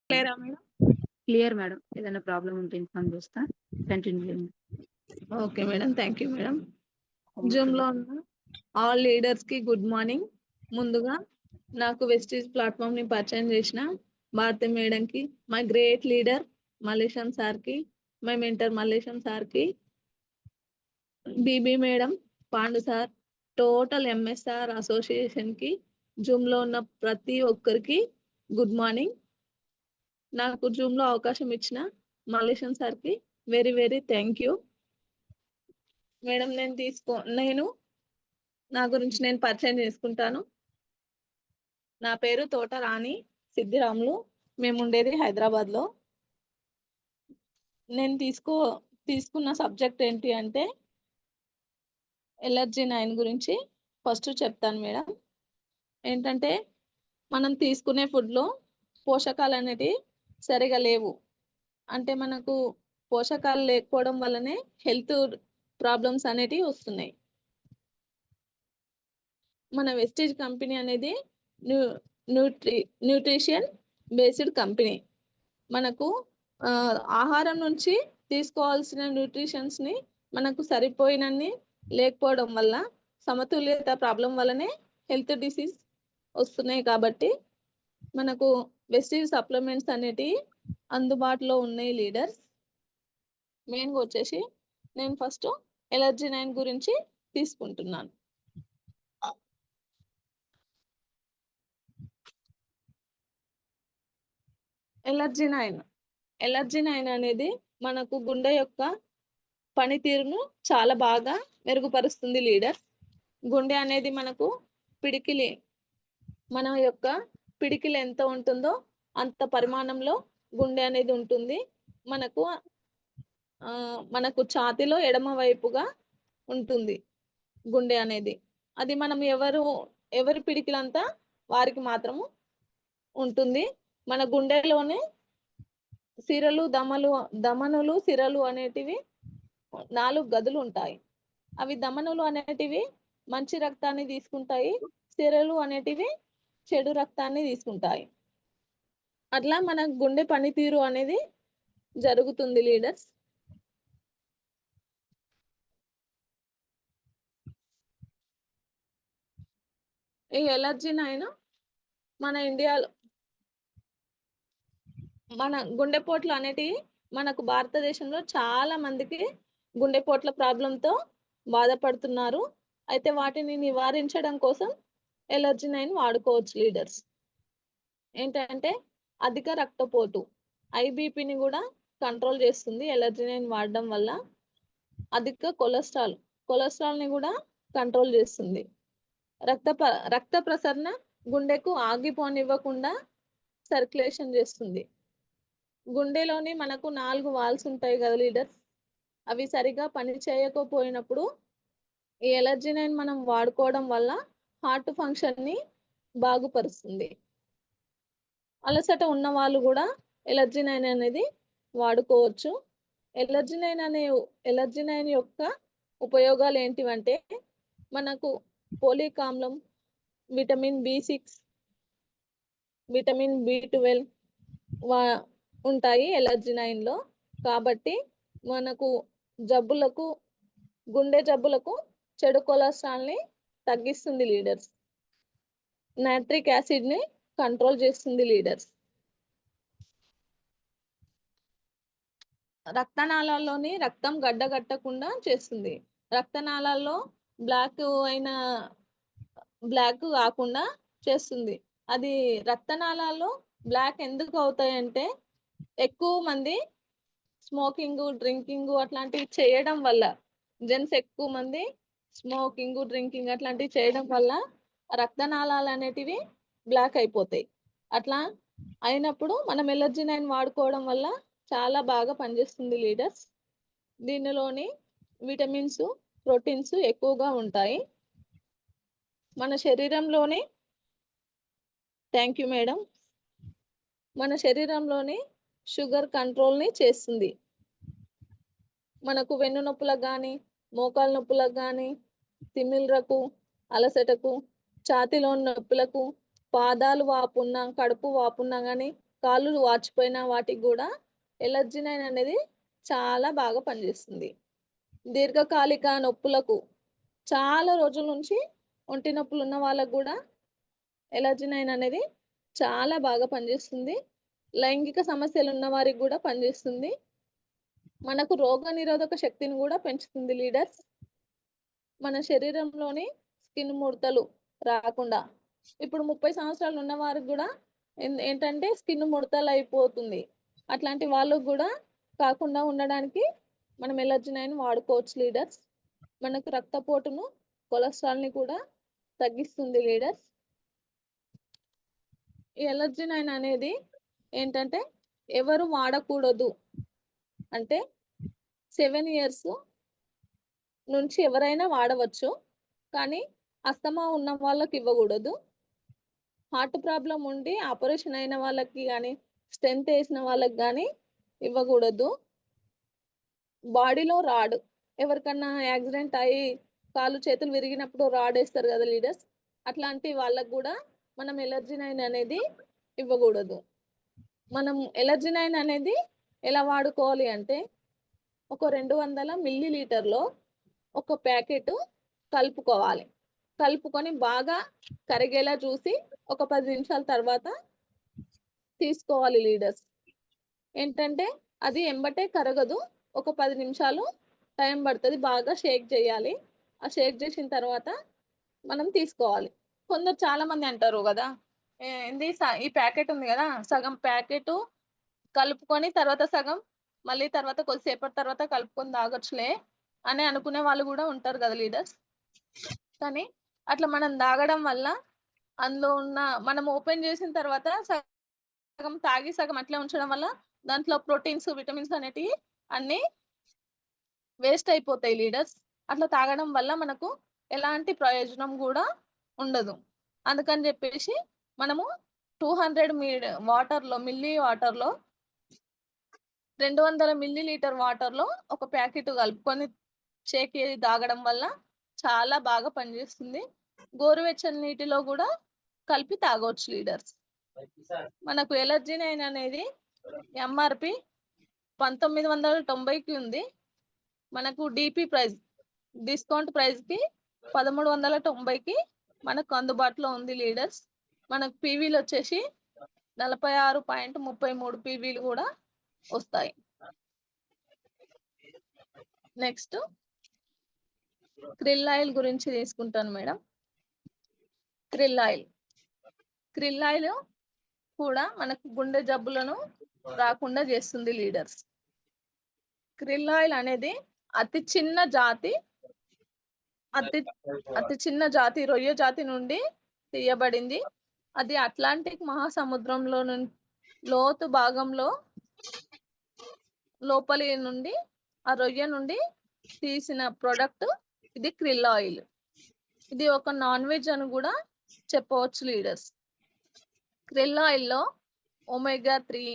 క్లియరా madam? Clear madam. ఏదైనా problem ఉంటే ఇన్ఫార్మ్ చేస్తా. కంటిన్యూ చేయండి. Okay madam. Thank you madam. Okay. జూమ్‌లో ఉన్న ఆల్ లీడర్స్‌కి గుడ్ మార్నింగ్. ముందుగా నాకు వెస్టీజ్ ప్లాట్‌ఫామ్‌ని పరిచయం చేసిన భారతి మేడంకి, మై గ్రేట్ లీడర్ మల్లేశం సార్‌కి, మై మెంటర్ మల్లేశం సార్‌కి, BB madam, Pandu sir, total MSR అసోసియేషన్‌కి, జూమ్‌లో ఉన్న ప్రతి ఒక్కరికి గుడ్ మార్నింగ్. నాకు జూమ్‌లో అవకాశం ఇచ్చిన మల్లేశం సార్‌కి very very thank you. Madam నేను నా గురించి నేను పరిచయం చేసుకుంటాను. నా పేరు తోట రాణి సిద్ధిరాములు. మేముండేది హైదరాబాద్‌లో. నేను తీసుకున్న సబ్జెక్ట్ ఏంటి అంటే ఎలర్జీ 9 గురించి ఫస్ట్ చెప్తాను మేడం. ఏంటంటే మనం తీసుకునే ఫుడ్‌లో పోషకాలనేటివి సరిగా లేవు. అంటే మనకు పోషకాలు లేకపోవడం వల్లనే హెల్త్ ప్రాబ్లమ్స్ అనేటివి వస్తున్నాయి. మన వెస్టీజ్ కంపెనీ అనేది న్యూ న్యూట్రిషన్ బేస్డ్ కంపెనీ. మనకు ఆహారం నుంచి తీసుకోవాల్సిన న్యూట్రిషన్స్‌ని మనకు సరిపోయినన్ని లేకపోవడం వల్ల సమతుల్యత ప్రాబ్లం వల్లనే హెల్త్ డిసీజ్ వస్తున్నాయి కాబట్టి మనకు వెస్టీజ్ సప్లిమెంట్స్ అనేటివి అందుబాటులో ఉన్నాయి లీడర్స్. మెయిన్‌గా వచ్చేసి నేను ఫస్ట్ ఎలర్జీ 9 గురించి తీసుకుంటున్నాను. ఎలర్జీ 9 అనేది మనకు గుండె యొక్క పనితీరును చాలా బాగా మెరుగుపరుస్తుంది లీడర్. గుండె అనేది మనకు మన యొక్క పిడికిలి ఎంత ఉంటుందో అంత పరిమాణంలో గుండె అనేది ఉంటుంది. మనకు ఛాతీలో ఎడమ వైపుగా ఉంటుంది గుండె అనేది. అది మనం ఎవరి పిడికిలంతా వారికి మాత్రము ఉంటుంది. మన గుండెలోనే ధమనులు, సిరలు అనేటివి 4 గదులు ఉంటాయి. అవి ధమనులు అనేటివి మంచి రక్తాన్ని తీసుకుంటాయి. సిరలు అనేటివి చెడు రక్తాన్ని తీసుకుంటాయి. అట్లా మన గుండె పనితీరు అనేది జరుగుతుంది లీడర్స్. ఈ ఎలర్జీ 9 మన ఇండియాలో మన గుండెపోట్లు అనేటివి మనకు భారతదేశంలో చాలా మందికి గుండెపోట్ల ప్రాబ్లంతో బాధపడుతున్నారు. అయితే వాటిని నివారించడం కోసం ఎలర్జీ 9 వాడుకోవచ్చు లీడర్స్. ఏంటంటే అధిక రక్తపోటు ఐబీపీని కూడా కంట్రోల్ చేస్తుంది ఎలర్జీ 9 వాడడం వల్ల. అధిక కొలెస్ట్రాల్ని కూడా కంట్రోల్ చేస్తుంది. రక్త ప్రసరణ గుండెకు ఆగిపోనివ్వకుండా సర్క్యులేషన్ చేస్తుంది. గుండెలోని మనకు 4 వాల్స్ ఉంటాయి కదా లీడర్స్. అవి సరిగా పని చేయకపోయినప్పుడు ఈ ఎలర్జీ 9 మనం వాడుకోవడం వల్ల హార్ట్ ఫంక్షన్ని బాగుపరుస్తుంది. అలసట ఉన్న వాళ్ళు కూడా ఎలర్జీ 9 అనేది వాడుకోవచ్చు. ఎలర్జీ 9 యొక్క ఉపయోగాలు ఏంటివంటే మనకు పోలిక్ ఆమ్లం, విటమిన్ B6, విటమిన్ B12 ఉంటాయి ఎలర్జీ 9లో. కాబట్టి మనకు గుండె జబ్బులకు చెడు కొలెస్ట్రాల్ని తగ్గిస్తుంది లీడర్స్. నైట్రిక్ యాసిడ్ని కంట్రోల్ చేస్తుంది లీడర్స్. రక్తనాళాల్లోని రక్తం గడ్డగట్టకుండా చేస్తుంది. రక్తనాళాల్లో బ్లాక్ కాకుండా చేస్తుంది. అది రక్తనాళాల్లో బ్లాక్ ఎందుకు అవుతాయంటే ఎక్కువ మంది స్మోకింగ్, డ్రింకింగ్ అట్లాంటివి చేయడం వల్ల ఎక్కువ మంది స్మోకింగ్, డ్రింకింగ్ అట్లాంటివి చేయడం వల్ల రక్తనాళాలు అనేటివి బ్లాక్ అయిపోతాయి. అట్లా అయినప్పుడు మనం ఎలర్జీ 9 వాడుకోవడం వల్ల చాలా బాగా పనిచేస్తుంది లీడర్స్. దీనిలోని విటమిన్స్, ప్రోటీన్స్ ఎక్కువగా ఉంటాయి. మన శరీరంలోని థ్యాంక్ యూ మేడం. మన శరీరంలోని షుగర్ కంట్రోల్ని చేస్తుంది. మనకు వెన్ను నొప్పులకు కానీ, మోకాలు నొప్పులకు కానీ, తిమ్మిర్రకు, అలసటకు, ఛాతీలో నొప్పులకు, పాదాలు వాపున్నా, కడుపు వాపున్నా కానీ కాళ్ళు వాచిపోయిన వాటికి గూడా ఎలర్జీ నైన్ అనేది చాలా బాగా పనిచేస్తుంది. దీర్ఘకాలిక నొప్పులకు చాలా రోజుల నుంచి ఒంటి నొప్పులున్న వాళ్ళకి గూడా ఎలర్జీ నైన్ అనేది చాలా బాగా పనిచేస్తుంది. లైంగిక సమస్యలున్న వారికి గూడా పనిచేస్తుంది. మనకు రోగనిరోధక శక్తిని గూడా పెంచుతుంది లీడర్స్. మన శరీరంలోని స్కిన్ ముడతలు రాకుండా. ఇప్పుడు 30 సంవత్సరాలు ఉన్న వారికి గూడా ఏంటంటే స్కిన్ ముడతలయిపోతుంది. అట్లాంటి వాళ్ళకి గూడా కాకుండా ఉండడానికి మనం ఎలర్జీ నైన్ వాడుకోవచ్చు లీడర్స్. మనకు రక్తపోటును, కొలెస్ట్రాల్‌ని కూడా తగ్గిస్తుంది లీడర్స్. ఈ ఎలర్జీ నైన్ అనేది ఏంటంటే ఎవరు వాడకూడదు అంటే 7 ఇయర్స్ నుంచి ఎవరైనా వాడవచ్చు. కానీ అస్తమా ఉన్న వాళ్ళకి ఇవ్వగూడదు. హార్ట్ ప్రాబ్లమ్ ఉండి ఆపరేషన్ అయిన వాళ్ళకి గానీ, స్టెంట్ ఏసిన వాళ్ళకి గానీ ఇవ్వగూడదు. బాడీలో రాడ్ ఎవరికన్నా యాక్సిడెంట్ అయ్యి కాళ్ళు, చేతులు విరిగినప్పుడు రాడేస్తారు గదా లీడర్స్! అట్లాంటి వాళ్ళకి గూడా మనం ఎలర్జీ నైన్ అనేది ఇవ్వగూడదు. మనం ఎలర్జీ నైన్ అనేది ఎలా వాడుకోవాలి అంటే, ఒక 200 మిల్లీ లీటర్‌లో ఒక ప్యాకెటు కలుపుకోవాలి. కలుపుకొని బాగా కరిగేలా చూసి ఒక 10 నిమిషాల తర్వాత తీసుకోవాలి లీడర్స్. ఏంటంటే అది ఎంబటే కరగదు. ఒక 10 నిమిషాలు టైం పడతది. బాగా షేక్ చేయాలి. ఆ షేక్ చేసిన తర్వాత మనం తీసుకోవాలి. కొందరు చాలామంది అంటారు గదా! ఏంది ఈ ప్యాకెట్ ఉంది గదా! సగం ప్యాకెటు కలుపుకొని తర్వాత సగం మళ్ళీ తర్వాత కొద్దిసేపటి తర్వాత కలుపుకొని తాగొచ్చులే అని అనుకునే వాళ్ళు గూడా ఉంటారు గదా లీడర్స్. కానీ అట్లా మనం తాగడం వల్ల అందులో ఉన్న మనం ఓపెన్ చేసిన తర్వాత సగం తాగి సగం అట్లే ఉంచడం వల్ల దాంట్లో ప్రోటీన్స్, విటమిన్స్ అనేటివి అన్నీ వేస్ట్ అయిపోతాయి లీడర్స్. అట్లా తాగడం వల్ల మనకు ఎలాంటి ప్రయోజనం గూడా ఉండదు. అందుకని జెప్పేసి మనము 200 మిల్లీ వాటర్‌లో 200 మిల్లీ లీటర్ వాటర్‌లో ఒక ప్యాకెట్ కలుపుకొని షేక్ చేసి తాగడం వల్ల చాలా బాగా పనిచేస్తుంది. గోరువెచ్చని నీటిలో గూడా కలిపి తాగొచ్చు లీడర్స్. మనకు ఎలర్జీ నైన్ అనేది ఎంఆర్‌పీ 1990కి ఉంది. మనకు డీపీ ప్రైస్ డిస్కౌంట్ ప్రైస్‌కి 1390కి మనకు అందుబాటులో ఉంది లీడర్స్. మనకు పీవీలొచ్చేసి 46.33 పీవీలు గూడా వస్తాయి. నెక్స్ట్ క్రిల్ ఆయిల్ గురించి తీసుకుంటాను madam. Krill oil. Krill oil కూడా మనకు గుండె జబ్బులను రాకుండా చేస్తుంది లీడర్స్. క్రిల్ ఆయిల్ అనేది అతి చిన్న జాతి అతి చిన్న జాతి రొయ్య జాతి నుండి తీయబడింది. అది అట్లాంటిక్ మహాసముద్రంలో లోతు భాగంలో లోపలి నుండి ఆ రొయ్య నుండి తీసిన ప్రొడక్ట్ ఇది క్రిల్ ఆయిల్. ఇది ఒక నాన్ వెజ్ అని గూడా చెప్పవచ్చు లీడర్స్. క్రిల్ ఆయిల్‌లో ఒమేగా 3,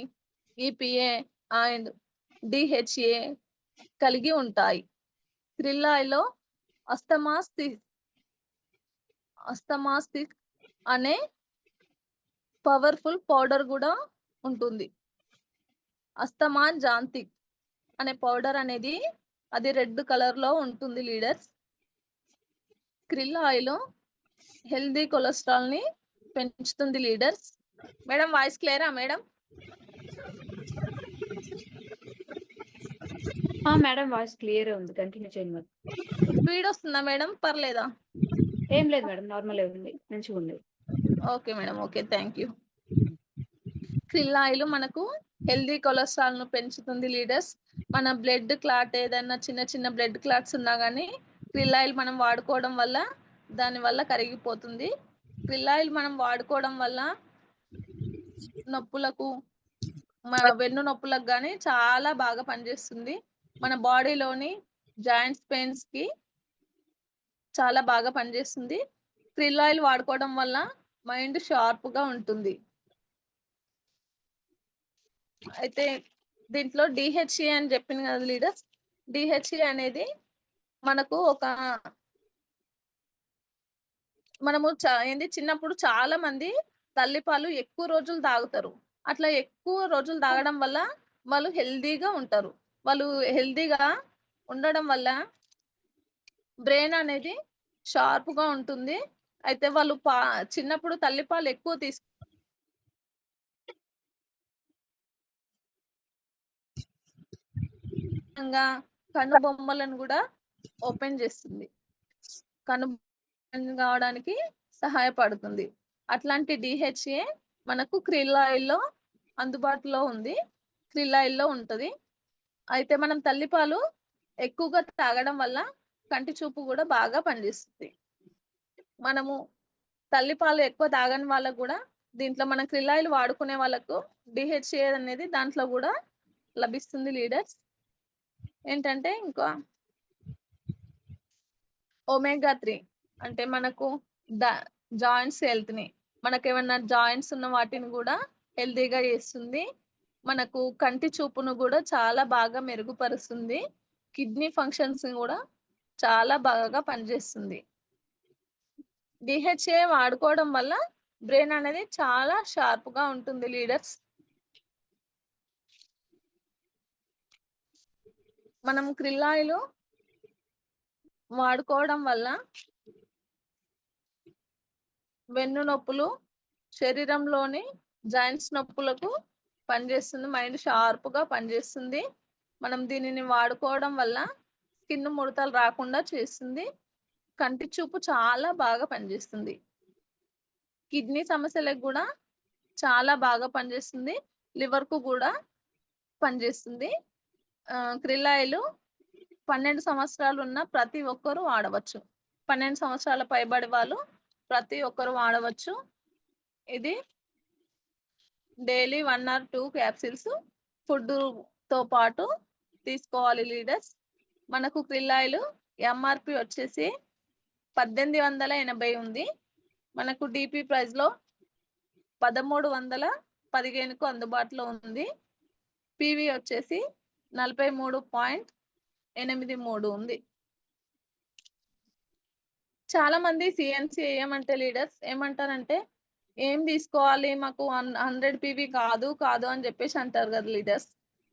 ఈపీఏ అండ్ డీహెచ్ఏ కలిగి ఉంటాయి. క్రిల్ ఆయిల్‌లో అస్తమాస్టిక్ అనే పవర్‌ఫుల్ పౌడర్ గూడా ఉంటుంది. అస్తమాన్ జాంతిక్ అనే పౌడర్ అనేది అది రెడ్ కలర్‌లో ఉంటుంది లీడర్స్. క్రిల్ ఆయిల్ హెల్తీ కొలెస్ట్రాల్‌ని పెంచుతుంది లీడర్స్. మేడం వాయిస్ క్లియరా మేడం? మేడం వాయిస్ క్లియరే ఉంది. కంటిన్యూ చేయండి మరి. స్పీడ్ వస్తుందా మేడం? పర్లేదా? ఏం లేదు మేడం. నార్మలే ఉంది. మంచిగుంది. Okay madam. Okay. Thank you. Krill oil మనకు హెల్తీ కొలెస్ట్రాల్‌ను పెంచుతుంది లీడర్స్. మన బ్లడ్ క్లాట్ ఏదైనా చిన్న బ్లడ్ క్లాట్స్ ఉన్నా గానీ క్రిల్ ఆయిల్ మనం వాడుకోవడం వల్ల దానివల్ల కరిగిపోతుంది. క్రిల్ ఆయిల్ మనం వాడుకోవడం వల్ల నొప్పులకు వెన్ను నొప్పులకు గానీ చాలా బాగా పనిచేస్తుంది. మన బాడీలోని జాయింట్స్ పెయిన్స్‌కి చాలా బాగా పనిచేస్తుంది. క్రిల్ ఆయిల్ వాడుకోవడం వల్ల మైండ్ షార్ప్‌గా ఉంటుంది. అయితే దీంట్లో డీహెచ్ఏ అని జెప్పాను గదా లీడర్స్. డీహెచ్ఏ అనేది మనకు మనము చిన్నప్పుడు చాలా మంది తల్లిపాలు ఎక్కువ రోజులు తాగుతారు. అట్లా ఎక్కువ రోజులు తాగడం వల్ల వాళ్ళు హెల్తీగా ఉంటారు. వాళ్ళు హెల్తీగా ఉండడం వల్ల బ్రెయిన్ అనేది షార్ప్‌గా ఉంటుంది. అయితే వాళ్ళు చిన్నప్పుడు తల్లిపాలు ఎక్కువ విధంగా కనుబొమ్మలను గూడా ఓపెన్ జేస్తుంది. కావడానికి సహాయపడుతుంది. అట్లాంటి డీహెచ్ఏ మనకు krill ఆయిల్‌లో అందుబాటులో ఉంది. krill ఆయిల్‌లో ఉంటది. అయితే మనం తల్లిపాలు ఎక్కువగా తాగడం వల్ల కంటి చూపు గూడా బాగా పనిజేస్తుంది. మనము తల్లిపాలు ఎక్కువ తాగని వాళ్ళకి గూడా దీంట్లో మనం krill ఆయిల్ వాడుకునే వాళ్ళకు డీహెచ్ఏ అనేది దాంట్లో గూడా లభిస్తుంది లీడర్స్. ఏంటంటే ఇంకా ఒమేగా 3 అంటే మనకు ద జాయింట్స్ హెల్త్‌ని మనకేమన్నా జాయింట్స్ ఉన్న వాటిని గూడా హెల్తీగా చేస్తుంది. మనకు కంటి చూపును గూడా చాలా బాగా మెరుగుపరుస్తుంది. కిడ్నీ ఫంక్షన్స్‌ని గూడా చాలా బాగా పనిజేస్తుంది. డీహెచ్ఏ వాడుకోవడం వల్ల బ్రెయిన్ అనేది చాలా షార్ప్‌గా ఉంటుంది లీడర్స్. మనం krill ఆయిలు వాడుకోవడం వల్ల వెన్ను నొప్పులు, శరీరంలోని జాయింట్స్ నొప్పులకు పనిజేస్తుంది. మైండ్ షార్ప్‌గా పనిజేస్తుంది. మనం దీనిని వాడుకోవడం వల్ల స్కిన్ ముడతలు రాకుండా చేస్తుంది. కంటి చూపు చాలా బాగా పనిజేస్తుంది. కిడ్నీ సమస్యలకు గూడా చాలా బాగా పనిజేస్తుంది. లివర్‌కు గూడా పనిజేస్తుంది. krill ఆయిలు 12 సంవత్సరాలున్న ప్రతి ఒక్కరు వాడవచ్చు. 12 సంవత్సరాల పైబడి వాళ్ళు ప్రతి ఒక్కరు వాడవచ్చు. ఇది డైలీ 1 ఆర్ 2 క్యాప్సూల్స్ ఫుడ్డుతో పాటు తీసుకోవాలి లీడర్స్. మనకు krill ఆయిల్ ఎంఆర్‌పి వచ్చేసి 1880 ఉంది. మనకు డీపీ ప్రైస్‌లో 1315కు అందుబాటులో ఉంది. పీవీ వచ్చేసి 43.83 ఉంది. చాలామంది సీఎన్సీ ఏయమంటే లీడర్స్ ఏమంటారంటే, "ఏం తీసుకోవాలి మాకు 100 పీవీ కాదు" అని జెప్పేసి అంటారు గదా లీడర్స్.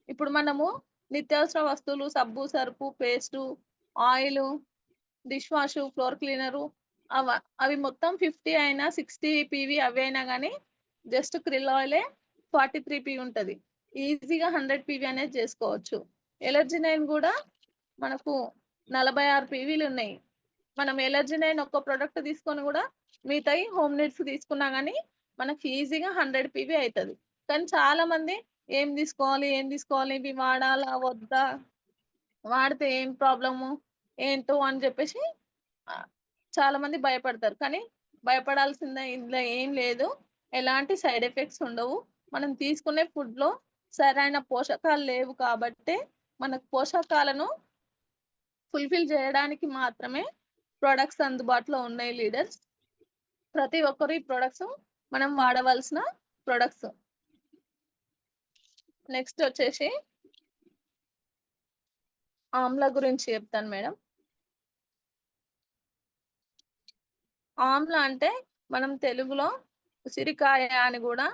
ఇప్పుడు మనము నిత్యావసర వస్తువులు సబ్బు, surf, paste, oil, dish wash, floor cleaner అవి మొత్తం 50 అయినా, 60 పీవీ అవైనా గానీ జస్ట్ krill ఆయిలే 43 పీవీ ఉంటది. ఈజీగా 100 పీవీ అనేది జేసుకోవచ్చు. ఎలర్జినైన్ గూడా మనకు 46 పీవీలున్నయి. మనం ఎలర్జినైన్ ఒక్క ప్రొడక్ట్ తీసుకొని గూడా మిగతాయి హోమ్ నీడ్స్ తీసుకున్నా గానీ మనకి ఈజీగా 100 పీవీ అయితది. కానీ చాలామంది ఏం తీసుకోవాలి? ఇవి వాడాలా? వద్దా? వాడితే ఏం ప్రాబ్లము? ఏంటో అని జెప్పేసి ఆహ్, చాలామంది భయపడతారు. కానీ భయపడాల్సిందే ఇందులో ఏం లేదు. ఎలాంటి సైడ్ ఎఫెక్ట్స్ ఉండవు. మనం తీసుకునే ఫుడ్‌లో సరైన పోషకాలు లేవు కాబట్టే మనకు పోషకాలను ఫుల్‌ఫిల్ జేయడానికి మాత్రమే ప్రొడక్ట్స్ అందుబాటులో ఉన్నాయి లీడర్స్. ప్రతి ఒక్కరు ఈ ప్రొడక్ట్స్ మనం వాడవలసిన ప్రొడక్ట్స్. నెక్స్ట్ వచ్చేసి ఆమ్లా గురించి చెప్తాను మేడం. ఆమ్లా అంటే మనం తెలుగులో ఉసిరికాయ అని గూడా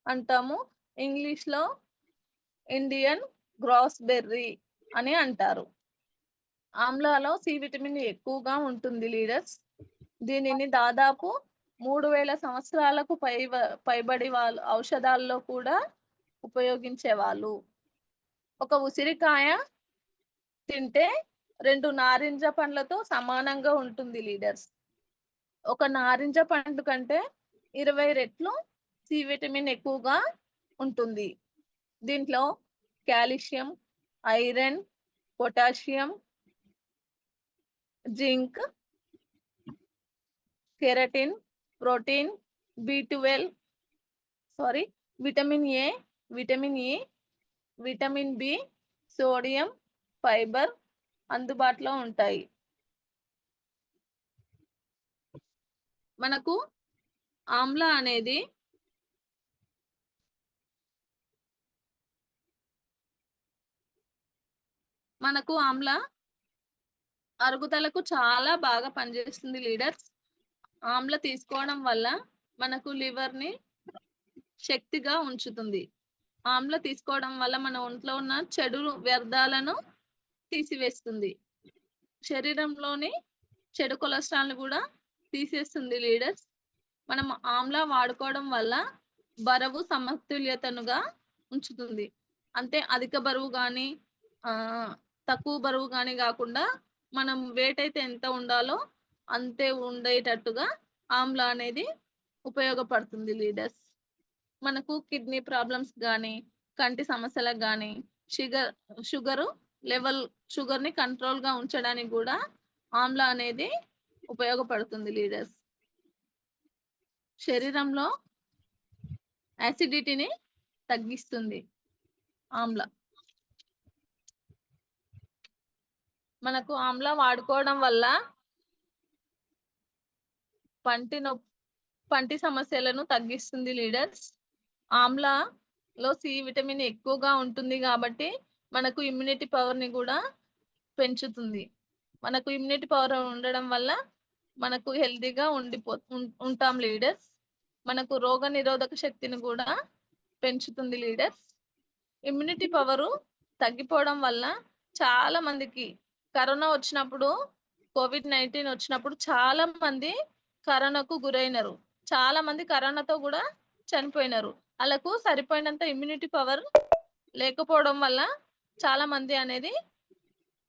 అంటాము. ఇంగ్లీష్‌లో ఇండియన్ గ్రాస్‌బెర్రీ అని అంటారు. ఆమ్లాలో సి విటమిన్ ఎక్కువగా ఉంటుంది లీడర్స్. దీనిని దాదాపు 3000 సంవత్సరాలకు పైబడి వాళ్ళు ఔషధాల్లో కూడా ఉపయోగించేవాళ్ళు. ఒక ఉసిరికాయ తింటే 2 నారింజ పండ్లతో సమానంగా ఉంటుంది లీడర్స్. ఒక నారింజ పండు కంటే 20 రెట్లు సి విటమిన్ ఎక్కువగా ఉంటుంది. దీంట్లో calcium, iron, potassium, zinc, keratin, protein, బి12 vitamin A, vitamin E, vitamin B, sodium, fibre అందుబాటులో ఉంటాయి. మనకు ఆమ్లా అనేది అరుగుదలకు చాలా బాగా పనిచేస్తుంది లీడర్స్. ఆమ్ల తీసుకోవడం వల్ల మనకు లివర్‌ని శక్తిగా ఉంచుతుంది. ఆమ్ల తీసుకోవడం వల్ల మన ఒంట్లో ఉన్న చెడు వ్యర్థాలను తీసివేస్తుంది. శరీరంలోని చెడు కొలెస్ట్రాల్‌ని గూడా తీసేస్తుంది లీడర్స్. మనం ఆమ్లా వాడుకోవడం వల్ల బరువు సమతుల్యతనుగా ఉంచుతుంది. అంటే అధిక బరువు గానీ, తక్కువ బరువు గానీ గాకుండా మనం వెయిట్ అయితే ఎంత ఉండాలో అంతే ఉండేటట్టుగా ఆమ్లా అనేది ఉపయోగపడుతుంది లీడర్స్. మనకు కిడ్నీ ప్రాబ్లమ్స్ గానీ, కంటి సమస్యలకు గానీ, షుగర్ షుగరు లెవెల్ షుగర్‌ని కంట్రోల్‌గా ఉంచడానికి గూడా ఆమ్లా అనేది ఉపయోగపడుతుంది లీడర్స్. శరీరంలో యాసిడిటీని తగ్గిస్తుంది ఆమ్ల. మనకు ఆమ్ల వాడుకోవడం వల్ల పంటి సమస్యలను తగ్గిస్తుంది లీడర్స్. ఆమ్లాలో సి విటమిన్ ఎక్కువగా ఉంటుంది గాబట్టి, మనకు ఇమ్యూనిటీ పవర్‌ని గూడా పెంచుతుంది. మనకు ఇమ్యూనిటీ పవర్ ఉండడం వల్ల మనకు హెల్తీగా ఉంటాం లీడర్స్. మనకు రోగనిరోధక శక్తిని గూడా పెంచుతుంది లీడర్స్. ఇమ్యూనిటీ పవరు తగ్గిపోవడం వల్ల చాలా మందికి కరోనా వచ్చినప్పుడు, కోవిడ్-19 వచ్చినప్పుడు చాలా మంది కరోనాకు గురైనరు. చాలా మంది కరోనాతో గూడా చనిపోయినరు. ఆళ్ళకు సరిపోయినంత ఇమ్యూనిటీ పవర్ లేకపోవడం వల్ల చాలా మంది అనేది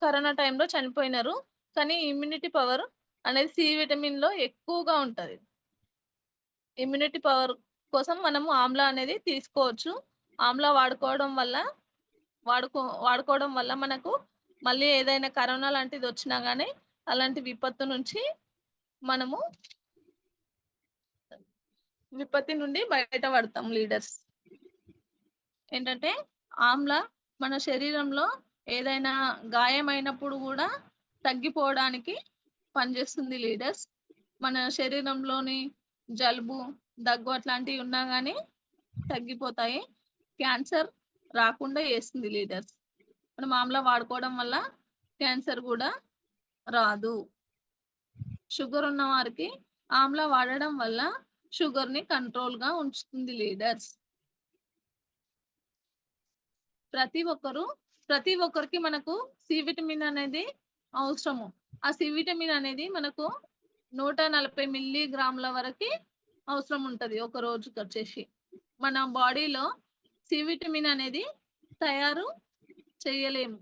కరోనా టైంలో చనిపోయినరు. కానీ ఇమ్యూనిటీ పవర్ అనేది సి విటమిన్‌లో ఎక్కువగా ఉంటది. ఇమ్యూనిటీ పవర్ కోసం మనము ఆమ్లా అనేది తీసుకోవచ్చు. ఆమ్లా వాడుకోవడం వల్ల మనకు మళ్ళీ ఏదైనా కరోనా లాంటిదొచ్చినా గానీ, అలాంటి విపత్తి నుండి బయటపడతాం లీడర్స్. ఏంటంటే, ఆమ్ల మన శరీరంలో ఏదైనా గాయమైనప్పుడు గూడా తగ్గిపోవడానికి పనిచేస్తుంది లీడర్స్. మన శరీరంలోని జలుబు, దగ్గు అట్లాంటివి ఉన్నా గానీ తగ్గిపోతాయి. క్యాన్సర్ రాకుండా చేస్తుంది లీడర్స్. మనం ఆమ్లా వాడుకోవడం వల్ల క్యాన్సర్ గూడా రాదు. షుగర్ ఉన్న వారికి ఆమ్లా వాడడం వల్ల షుగర్‌ని కంట్రోల్‌గా ఉంచుతుంది లీడర్స్. ప్రతి ఒక్కరికి మనకు సి విటమిన్ అనేది అవసరము. ఆ సి విటమిన్ అనేది మనకు 140 మిల్లీగ్రాముల వరకి అవసరం ఉంటది ఒక రోజుకొచ్చేసి. మన బాడీలో సి విటమిన్ అనేది తయారు చేయలేము.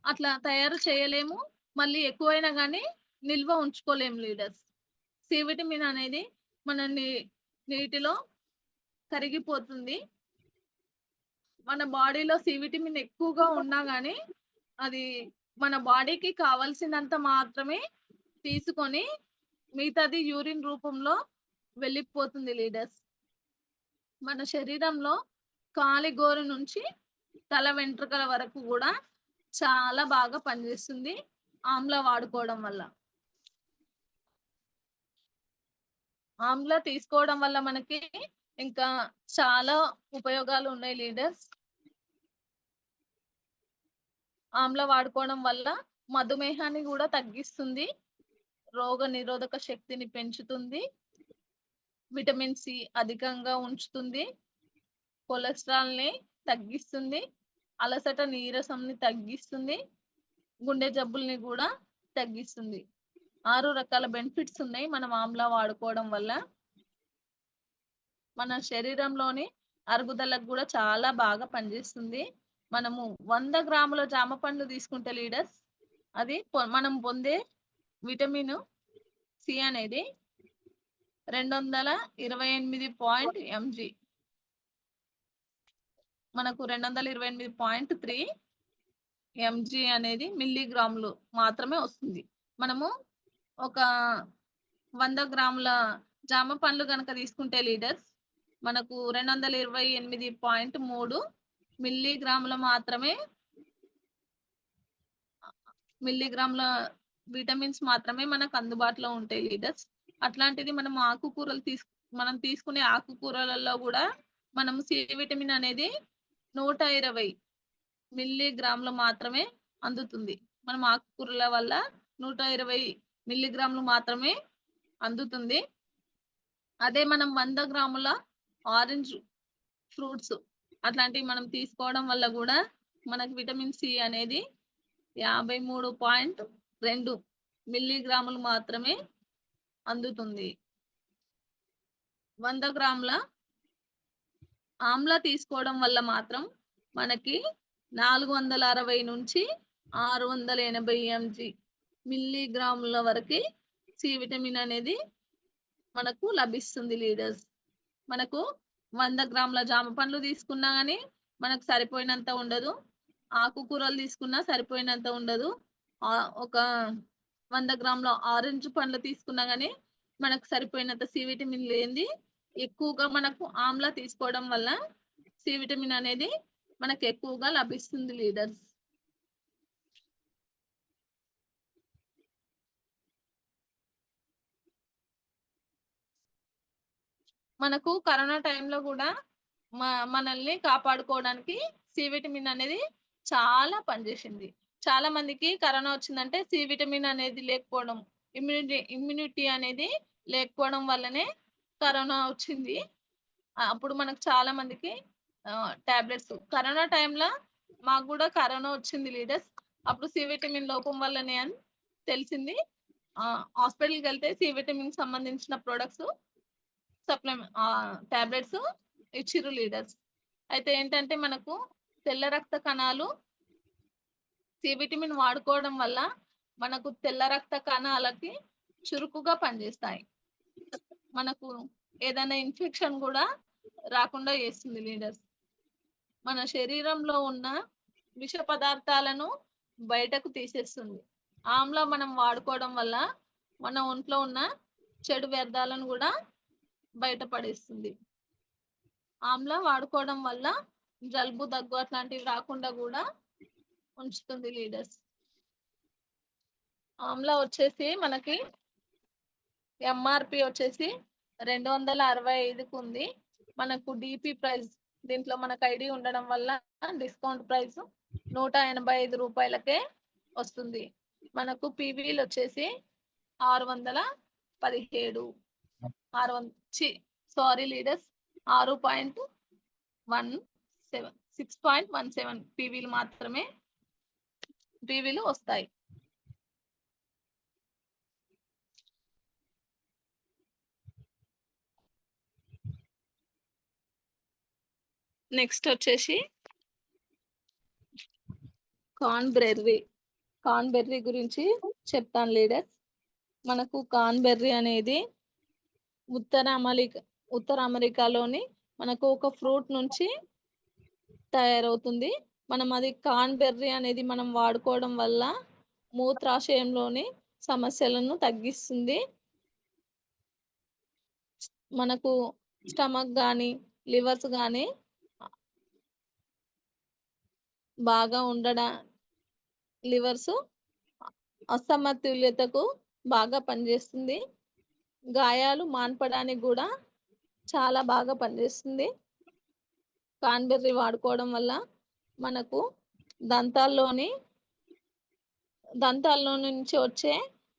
అట్లా తయారు చేయలేము. మళ్ళీ ఎక్కువైనా గానీ నిల్వ ఉంచుకోలేము లీడర్స్. సి విటమిన్ అనేది మన నీటిలో కరిగిపోతుంది. మన బాడీలో సి విటమిన్ ఎక్కువగా ఉన్నా గానీ, అది మన బాడీకి కావాల్సినంత మాత్రమే తీసుకొని, మిగతాది యూరిన్ రూపంలో వెళ్ళిపోతుంది లీడర్స్. మన శరీరంలో కాలి గోరు నుంచి తల వెంట్రుకల వరకు గూడా చాలా బాగా పనిచేస్తుంది ఆమ్లా వాడుకోవడం వల్ల. ఆమ్లా తీసుకోవడం వల్ల మనకి ఇంకా చాలా ఉపయోగాలు ఉన్నాయి లీడర్స్. ఆమ్లా వాడుకోవడం వల్ల మధుమేహాన్ని గూడా తగ్గిస్తుంది. రోగనిరోధక శక్తిని పెంచుతుంది. విటమిన్ సి అధికంగా ఉంచుతుంది. కొలెస్ట్రాల్‌ని తగ్గిస్తుంది. అలసట, నీరసంని తగ్గిస్తుంది. గుండె జబ్బుల్ని గూడా తగ్గిస్తుంది. 6 రకాల బెనిఫిట్స్ ఉన్నాయి మనం ఆమ్లా వాడుకోవడం వల్ల. మన శరీరంలోని అరుగుదలకు గూడా చాలా బాగా పనిచేస్తుంది. మనము 100 గ్రాముల జామ పండ్లు తీసుకుంటే లీడర్స్, అది మనం పొందే విటమిన్ సి అనేది 228 ఎంజీ. మనకు 228.3 ఎంజీ అనేది మిల్లీగ్రాములు మాత్రమే వస్తుంది. మనము ఒక 100 గ్రాముల జామ పండ్లు గనక తీసుకుంటే లీడర్స్, మనకు 228.3 మిల్లీగ్రాముల విటమిన్స్ మాత్రమే మనకు అందుబాటులో ఉంటాయి లీడర్స్. అట్లాంటిది మనం తీసుకునే ఆకుకూరలలో గూడా మనం సి విటమిన్ అనేది 120 మిల్లీగ్రాములు మాత్రమే అందుతుంది. మనం ఆకుకూరల వల్ల 120 మిల్లీగ్రాములు మాత్రమే అందుతుంది. అదే మనం 100 గ్రాముల ఆరెంజ్ ఫ్రూట్స్ అట్లాంటివి మనం తీసుకోవడం వల్ల కూడా మనకు విటమిన్ సి అనేది 53.2 మిల్లీగ్రాములు మాత్రమే అందుతుంది. 100 గ్రాముల ఆమ్లా తీసుకోవడం వల్ల మాత్రం మనకి 460 నుంచి 680 మిల్లీగ్రాముల వరకు సి విటమిన్ అనేది మనకు లభిస్తుంది లీడర్స్. మనకు 100 గ్రాముల జామ పండ్లు తీసుకున్నా కానీ మనకు సరిపోయినంత ఉండదు. ఆకుకూరలు తీసుకున్నా సరిపోయినంత ఉండదు. ఒక 100 గ్రాముల ఆరెంజ్ పండ్లు తీసుకున్నా కానీ మనకు సరిపోయినంత సి విటమిన్ లేనిది ఎక్కువగా మనకు ఆమ్లా తీసుకోవడం వల్ల సి విటమిన్ అనేది మనకు ఎక్కువగా లభిస్తుంది లీడర్స్. మనకు కరోనా టైంలో కూడా మనల్ని కాపాడుకోవడానికి సి విటమిన్ అనేది చాలా పనిచేసింది. చాలా మందికి కరోనా వచ్చిందంటే సి విటమిన్ అనేది లేకపోవడం, ఇమ్యూనిటీ అనేది లేకపోవడం వల్లనే కరోనా వచ్చింది. అప్పుడు మనకు చాలా మందికి టాబ్లెట్స్ కరోనా టైంలో మాకు కూడా కరోనా వచ్చింది లీడర్స్. అప్పుడు సి విటమిన్ లోపం వల్లనే అని తెలిసింది. హాస్పిటల్కి వెళ్తే సి విటమిన్ సంబంధించిన ప్రొడక్ట్స్ టాబ్లెట్స్ ఇచ్చిర్రు లీడర్స్. అయితే ఏంటంటే మనకు తెల్ల రక్త కణాలు సి విటమిన్ వాడుకోవడం వల్ల మనకు తెల్ల రక్త కణాలకి చురుకుగా పనిచేస్తాయి. మనకు ఏదైనా ఇన్ఫెక్షన్ కూడా రాకుండా చేస్తుంది లీడర్స్. మన శరీరంలో ఉన్న విష పదార్థాలను బయటకు తీసేస్తుంది. ఆమ్లా మనం వాడుకోవడం వల్ల మన ఒంట్లో ఉన్న చెడు వ్యర్థాలను కూడా బయటపడేస్తుంది. ఆమ్లా వాడుకోవడం వల్ల జలుబు దగ్గు అట్లాంటివి రాకుండా కూడా ఉంచుతుంది లీడర్స్. ఆమ్లా వచ్చేసి మనకి ఎంఆర్పి వచ్చేసి 265కు ఉంది. మనకు డిపి ప్రైస్ దీంట్లో మనకు ఐడి ఉండడం వల్ల డిస్కౌంట్ ప్రైస్ 185 రూపాయలకే వస్తుంది. మనకు పీవీలు వచ్చేసి 617 సారీ లీడర్స్ 6.17 పీవీలు మాత్రమే పీవీలు వస్తాయి. నెక్స్ట్ వచ్చేసి కార్న్బెర్రీ గురించి చెప్తాను లీడర్స్. మనకు కార్న్బెర్రీ అనేది ఉత్తర అమెరికాలోని మనకు ఒక ఫ్రూట్ నుంచి తయారవుతుంది. మనం అది కార్న్బెర్రీ అనేది మనం వాడుకోవడం వల్ల మూత్రాశయంలోని సమస్యలను తగ్గిస్తుంది. మనకు స్టమక్ కానీ లివర్స్ కానీ బాగా లివర్స్ అసమతుల్యతకు బాగా పనిచేస్తుంది. గాయాలు మాన్పడానికి కూడా చాలా బాగా పనిచేస్తుంది. కార్న్బెర్రీ వాడుకోవడం వల్ల మనకు దంతాల్లో నుంచి వచ్చే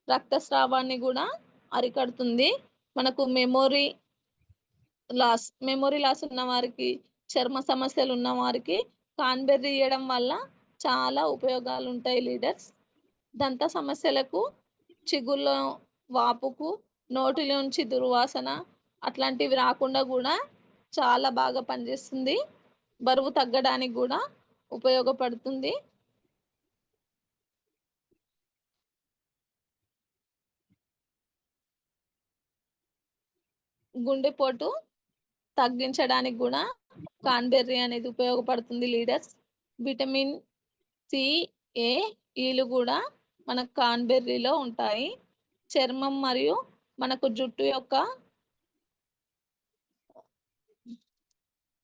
రక్తస్రావాన్ని కూడా అరికడుతుంది. మనకు మెమొరీ లాస్ ఉన్న వారికి, చర్మ సమస్యలు ఉన్న వారికి కార్న్బెర్రీ ఇవ్వడం వల్ల చాలా ఉపయోగాలు ఉంటాయి లీడర్స్. దంత సమస్యలకు, చిగుళ్ళ వాపుకు, నోటిలోంచి దుర్వాసన అట్లాంటివి రాకుండా కూడా చాలా బాగా పనిచేస్తుంది. బరువు తగ్గడానికి కూడా ఉపయోగపడుతుంది. గుండెపోటు తగ్గించడానికి కూడా కార్న్బెర్రీ అనేది ఉపయోగపడుతుంది లీడర్స్. విటమిన్ సి, ఏ, ఈలు కూడా మనకు కార్న్బెర్రీలో ఉంటాయి. చర్మం మరియు మనకు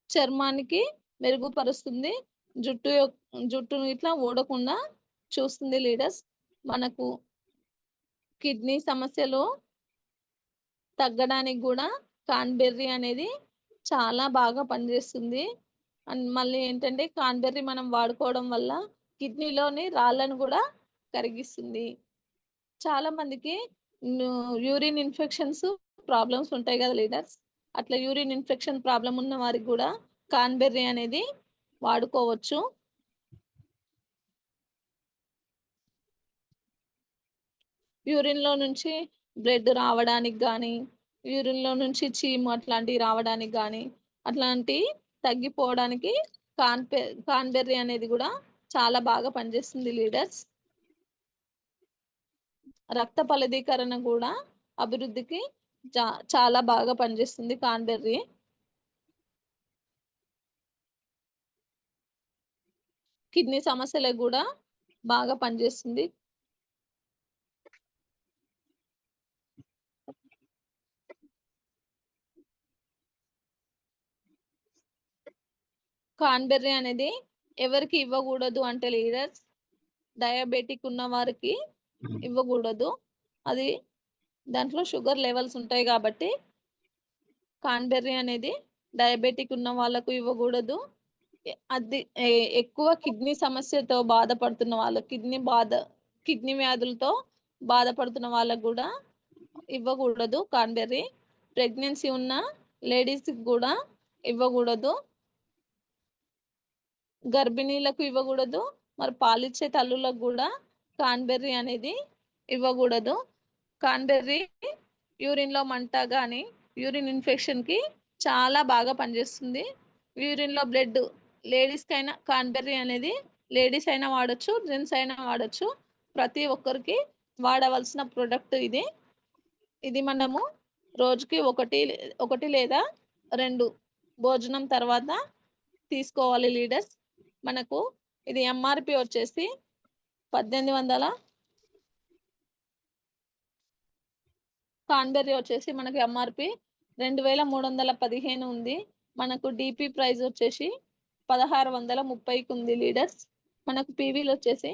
చర్మానికి మెరుగుపరుస్తుంది. జుట్టును ఇట్లా ఊడకుండా చూస్తుంది లీడర్స్. మనకు కిడ్నీ సమస్యలు తగ్గడానికి కూడా కార్న్బెర్రీ అనేది చాలా బాగా పనిచేస్తుంది. అండ్ మళ్ళీ ఏంటంటే కార్న్బెర్రీ మనం వాడుకోవడం వల్ల కిడ్నీలోని రాళ్ళను కూడా కరిగిస్తుంది. చాలా మందికి యూరిన్ ఇన్ఫెక్షన్స్ ప్రాబ్లమ్స్ ఉంటాయి కదా లీడర్స్. అట్లా యూరిన్ ఇన్ఫెక్షన్ ప్రాబ్లం ఉన్న వారికి కూడా కాన్బెర్రీ అనేది వాడుకోవచ్చు. యూరిన్‌లో నుంచి బ్లడ్ రావడానికి గానీ, యూరిన్‌లో నుంచి చీము అట్లాంటివి రావడానికి గానీ, అట్లాంటియి తగ్గిపోవడానికి కాన్బెర్రీ అనేది గూడా చాలా బాగా పనిచేస్తుంది లీడర్స్. రక్త ఫలదీకరణ గూడా అభివృద్ధికి చాలా బాగా పనిచేస్తుంది కాన్బెర్రీ. కిడ్నీ సమస్యలకు గూడా బాగా పనిచేస్తుంది. కాన్బెర్రీ అనేది ఎవరికి ఇవ్వగూడదు అంటే లీడర్స్, డయాబెటిక్ ఉన్న వారికి ఇవ్వగూడదు. అది దాంట్లో షుగర్ లెవెల్స్ ఉంటాయి గాబట్టి, కాన్బెర్రీ అనేది డయాబెటిక్ ఉన్న వాళ్ళకు ఇవ్వగూడదు. అది ఎక్కువ కిడ్నీ సమస్యతో బాధపడుతున్న వాళ్ళు, కిడ్నీ వ్యాధులతో బాధపడుతున్న వాళ్ళకు గూడా ఇవ్వగూడదు కాన్బెర్రీ. ప్రెగ్నెన్సీ ఉన్న లేడీస్‌కి గూడా ఇవ్వగూడదు. గర్భిణీలకు ఇవ్వగూడదు. మరి పాలిచ్చే తల్లులకు గూడా కాన్బెర్రీ అనేది ఇవ్వగూడదు. కాన్బెర్రీ యూరిన్‌లో మంట గానీ, యూరిన్ ఇన్ఫెక్షన్‌కి చాలా బాగా పనిచేస్తుంది. యూరిన్‌లో బ్లడ్ లేడీస్‌కైనా కాన్బెర్రీ అనేది లేడీస్ అయినా వాడొచ్చు, జెంట్స్ అయినా వాడొచ్చు. ప్రతి ఒక్కరికి వాడవలసిన ప్రొడక్ట్ ఇది. ఇది మనము రోజుకి 1 లేదా 2 భోజనం తర్వాత తీసుకోవాలి లీడర్స్. మనకు ఇది ఎంఆర్‌పి వచ్చేసి 1800 కాన్బెర్రీ వచ్చేసి మనకు ఎంఆర్‌పి 2315 ఉంది. మనకు డీపీ ప్రైస్ వచ్చేసి 1630కి ఉంది లీడర్స్. మనకు పీవీలు వచ్చేసి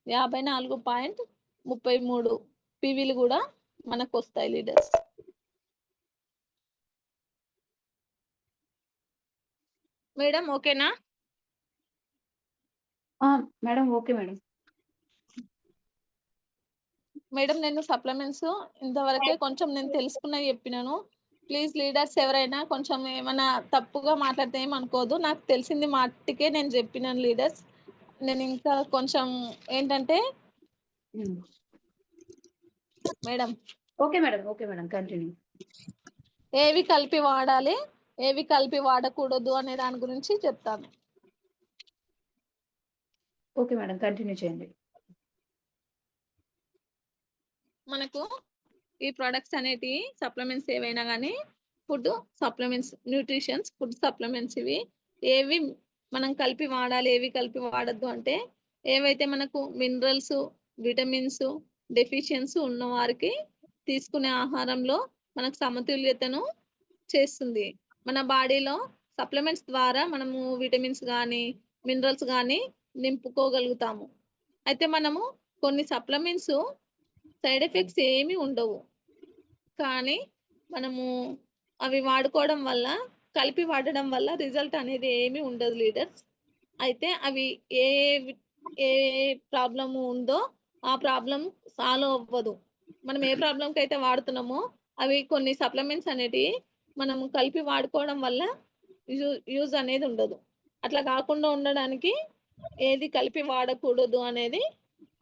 54.33 పీవీలు గూడా మనకొస్తాయి లీడర్స్. మేడం ఓకేనా? Madam okay madam. మేడం నేను సప్లిమెంట్స్ ఇంతవరకే కొంచెం నేను తెలుసుకున్నయి చెప్పినాను. ప్లీజ్ లీడర్స్ ఎవరైనా కొంచెం ఏమన్నా తప్పుగా మాట్లాడితే ఏమనుకోవద్దు. నాకు తెలిసింది మట్టికే నేను చెప్పినాను లీడర్స్. నేను ఇంకా కొంచెం ఏంటంటే హ్మ్. Madam okay madam. Okay madam. Continue. ఏవి కలిపి వాడాలి, ఏవి కలిపి వాడకూడదు అనే దాని గురించి చెప్తాను. Okay madam. కంటిన్యూ చేయండి. మనకు ఈ ప్రొడక్ట్స్ అనేటివి సప్లిమెంట్స్ ఏవైనా గానీ ఫుడ్ సప్లిమెంట్స్, ఫుడ్ సప్లిమెంట్స్ ఇవి. ఏవి మనం కలిపి వాడాలి, ఏవి కలిపి వాడొద్దు అంటే ఏవైతే మనకు మినరల్స్, విటమిన్స్ డెఫిషియన్సీ ఉన్న వారికి తీసుకునే ఆహారంలో మనకు సమతుల్యతను చేస్తుంది. మన బాడీలో సప్లిమెంట్స్ ద్వారా మనము విటమిన్స్ గానీ, మినరల్స్ గానీ నింపుకోగలుగుతాము. అయితే మనము కొన్ని సప్లిమెంట్స్ సైడ్ ఎఫెక్ట్స్ ఏమీ ఉండవు. కానీ మనము అవి వాడుకోవడం వల్ల, కలిపి వాడడం వల్ల రిజల్ట్ అనేది ఏమీ ఉండదు లీడర్స్. అయితే అవి ఏ ఏ ప్రాబ్లమ్ ఉందో ఆ ప్రాబ్లమ్ సాల్వ్ అవ్వదు. మనం ఏ ప్రాబ్లమ్‌కైతే వాడుతున్నామో అవి కొన్ని సప్లిమెంట్స్ అనేటివి మనము కలిపి వాడుకోవడం వల్ల యూజ్ అనేది ఉండదు. అట్లా కాకుండా ఉండడానికి ఏది కలిపి వాడకూడదు అనేది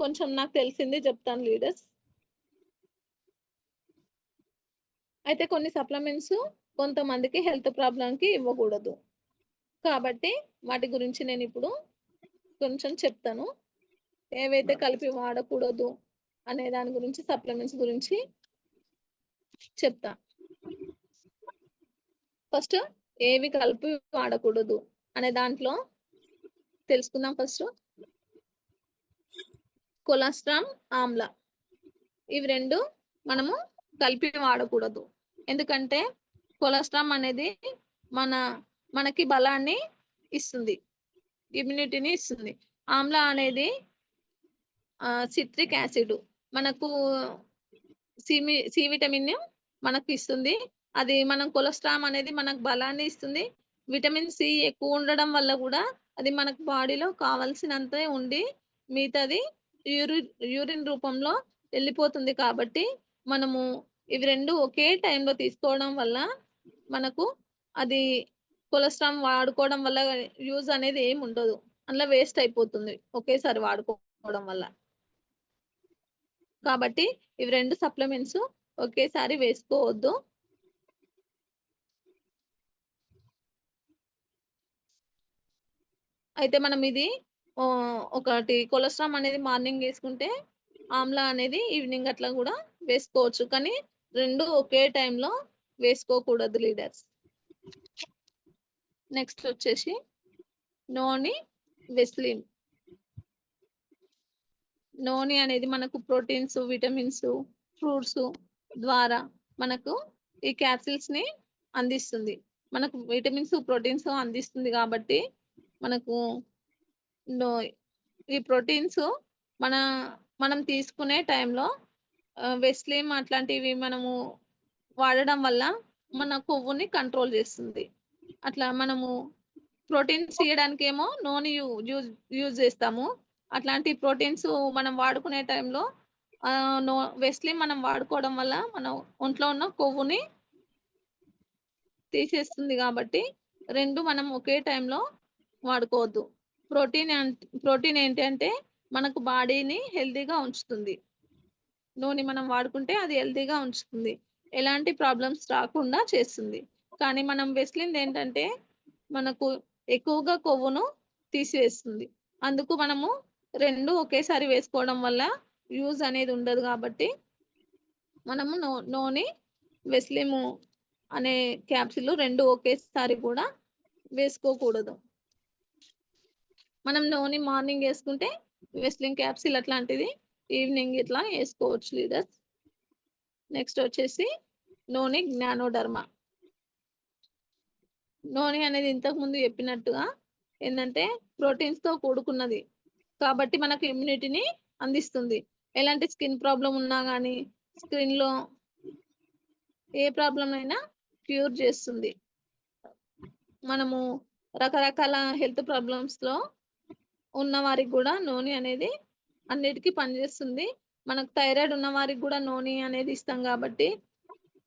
కొంచెం నాకు తెలిసింది చెప్తాను లీడర్స్. అయితే కొన్ని సప్లిమెంట్స్ కొంతమందికి హెల్త్ ప్రాబ్లమ్‌కి ఇవ్వకూడదు. కాబట్టి వాటి గురించి నేనిప్పుడు కొంచెం చెప్తాను. ఏవైతే కలిపి వాడకూడదు అనే దాని గురించి సప్లిమెంట్స్ గురించి చెప్తా. ఫస్ట్ ఏవి కలిపి వాడకూడదు అనే దాంట్లో తెలుసుకుందాం ఫస్ట్. కొలెస్ట్రాల్, ఆమ్ల ఇవి 2 మనము కలిపి వాడకూడదు. ఎందుకంటే కొలెస్ట్రాల్ అనేది మనకి బలాన్ని ఇస్తుంది. ఇమ్యూనిటీని ఇస్తుంది. ఆమ్ల అనేది సిట్రిక్ యాసిడ్ మనకు సి విటమిన్ మనకు ఇస్తుంది. అది మనం కొలెస్ట్రాల్ అనేది మనకు బలాన్ని ఇస్తుంది. విటమిన్ సి ఎక్కువ ఉండడం వల్ల గూడా అది మనకు బాడీలో కావాల్సినంతే ఉండి మిగతాది యూరిన్ రూపంలో వెళ్ళిపోతుంది కాబట్టి మనము ఇవి 2 ఒకే టైంలో తీసుకోవడం వల్ల మనకు అది కొలెస్ట్రాల్ వాడుకోవడం వల్ల యూజ్ అనేది ఏమి ఉండదు. అందులో వేస్ట్ అయిపోతుంది ఒకేసారి వాడుకోవడం వల్ల. కాబట్టి ఇవి 2 సప్లిమెంట్స్ ఒకేసారి వేసుకోవద్దు. అయితే మనం ఇది ఒకటి కొలెస్ట్రాల్ అనేది మార్నింగ్ వేసుకుంటే, ఆమ్లా అనేది ఈవినింగ్ అట్లా కూడా వేసుకోవచ్చు. కానీ 2 ఒకే టైంలో వేసుకోకూడదు లీడర్స్. నెక్స్ట్ వచ్చేసి నోని, వెస్లిన్. నోని అనేది మనకు ప్రోటీన్స్, విటమిన్స్, ఫ్రూట్స్ ద్వారా మనకు ఈ క్యాప్సిల్స్‌ని అందిస్తుంది. మనకు విటమిన్స్, ప్రోటీన్స్ అందిస్తుంది కాబట్టి మనకు నో ఈ ప్రోటీన్స్ మన మనం తీసుకునే టైంలో వెస్లిన్ అట్లాంటివి మనము వాడడం వల్ల మన కొవ్వుని కంట్రోల్ చేస్తుంది. అట్లా మనము ప్రోటీన్స్ ఇయ్యడానికేమో నూనె యూజ్ చేస్తాము. అట్లాంటి ప్రోటీన్స్ మనం వాడుకునే టైంలో వెస్లిన్ మనం వాడుకోవడం వల్ల మన ఒంట్లో ఉన్న కొవ్వుని తీసేస్తుంది కాబట్టి 2 మనం ఒకే టైంలో వాడుకోవద్దు. ప్రోటీన్ ఏంటంటే మనకు బాడీని హెల్తీగా ఉంచుతుంది. నూనె మనం వాడుకుంటే అది హెల్తీగా ఉంచుతుంది. ఎలాంటి ప్రాబ్లమ్స్ రాకుండా చేస్తుంది. కానీ మనం వెస్లిన్ ఏంటంటే మనకు ఎక్కువగా కొవ్వును తీసివేస్తుంది. అందుకు మనము 2 ఒకేసారి వేసుకోవడం వల్ల యూజ్ అనేది ఉండదు కాబట్టి మనము నోని, వెస్లిము అనే క్యాప్సూల్ 2 ఒకేసారి కూడా వేసుకోకూడదు. మనం నోని మార్నింగ్ వేసుకుంటే వెస్లిన్ క్యాప్సూల్ అట్లాంటిది ఈవినింగ్ ఇట్లా వేసుకోవచ్చు లీడర్స్. నెక్స్ట్ వచ్చేసి నోని జ్ఞానోడర్మా. నోని అనేది ఇంతకుముందు చెప్పినట్టుగా ఏందంటే ప్రోటీన్స్‌తో కూడుకున్నది. కాబట్టి మనకు ఇమ్యూనిటీని అందిస్తుంది. ఎలాంటి స్కిన్ ప్రాబ్లమ్ ఉన్నా గానీ, స్కిన్‌లో ఏ ప్రాబ్లమ్ అయినా క్యూర్ చేస్తుంది. మనము రకరకాల హెల్త్ ప్రాబ్లమ్స్‌లో ఉన్న వారికి గూడా నూనె అనేది అన్నిటికి పనిచేస్తుంది. మనకు థైరాయిడ్ ఉన్న వారికి గూడా నూనె అనేది ఇస్తాం గాబట్టి,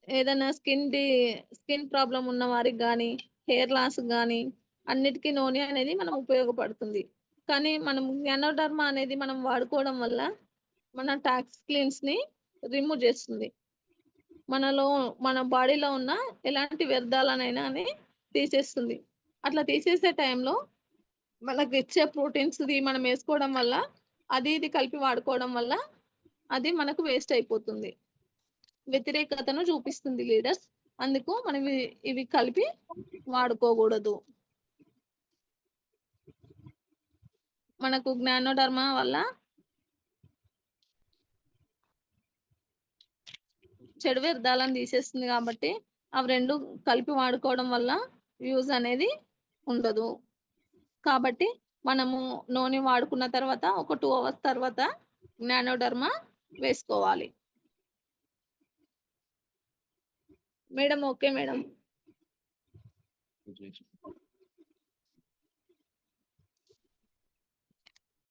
ఏదైనా స్కిన్ ప్రాబ్లమ్ ఉన్న వారికి గానీ, హెయిర్ లాస్‌కి గానీ, అన్నిటికి నూనె అనేది మనం ఉపయోగపడుతుంది. కానీ మనం జ్ఞానోడర్మా అనేది మనం వాడుకోవడం వల్ల మన టాక్సిన్స్‌ని రిమూవ్ చేస్తుంది. మన బాడీలో ఉన్న ఎలాంటి వ్యర్థాలనైనాని తీసేస్తుంది. అట్లా తీసేసే టైంలో మనకిచ్చే ప్రోటీన్స్‌ది మనం ఏసుకోవడం వల్ల అది ఇది కలిపి వాడుకోవడం వల్ల అది మనకు వేస్ట్ అయిపోతుంది. వ్యతిరేకతను చూపిస్తుంది లీడర్స్. అందుకు మనం ఇవి కలిపి వాడుకోకూడదు. మనకు జ్ఞానోడర్మా వల్ల చెడు వ్యర్థాలను తీసేస్తుంది కాబట్టి అవి 2 కలిపి వాడుకోవడం వల్ల యూజ్ అనేది ఉండదు. కాబట్టి మనము నూనె వాడుకున్న తర్వాత ఒక 2 అవర్స్ తర్వాత జ్ఞానోడర్మా వేసుకోవాలి. Madam okay madam.